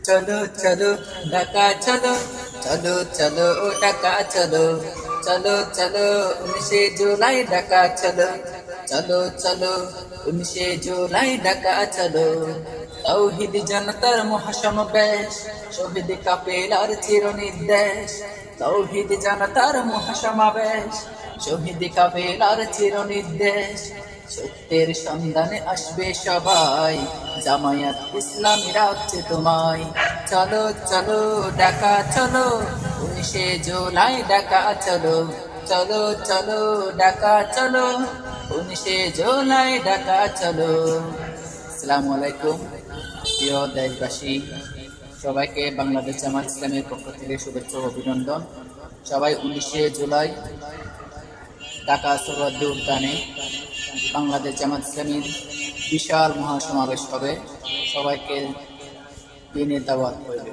চলো চলো ঢাকা চলো, চলো চলো ঢাকা চলো, চলো চলো 19 জুলাই ঢাকা চলো, চলো চলো 19 জুলাই ঢাকা চলো। তাওহীদ জনতার মহাসমাবেশ, শহীদ কাফেলার চিরনির্দেশ। তাওহীদ জনতার মহাসমাবেশ, শহীদ কাফেলার চিরনির্দেশ। সত্যের সন্ধানে আসবে সবাই, জামায়াত ইসলামী রাখছে তোমায়। চলো চলো ঢাকা চলো, 19 জুলাই ঢাকা চলো, চলো চলো ঢাকা চলো, 19 জুলাই ঢাকা চলো। আসসালামু আলাইকুম প্রিয় দেশবাসী, সবাইকে বাংলাদেশ জামায়াত ইসলামের পক্ষ থেকে শুভেচ্ছা ও অভিনন্দন। সবাই 19 জুলাই ঢাকা সোহরাওয়ার্দী উদ্যানে বাংলাদেশ জামায়াত ইসলামীর বিশাল মহাসমাবেশ হবে। সবাইকে দিনের দাওয়াত করবে।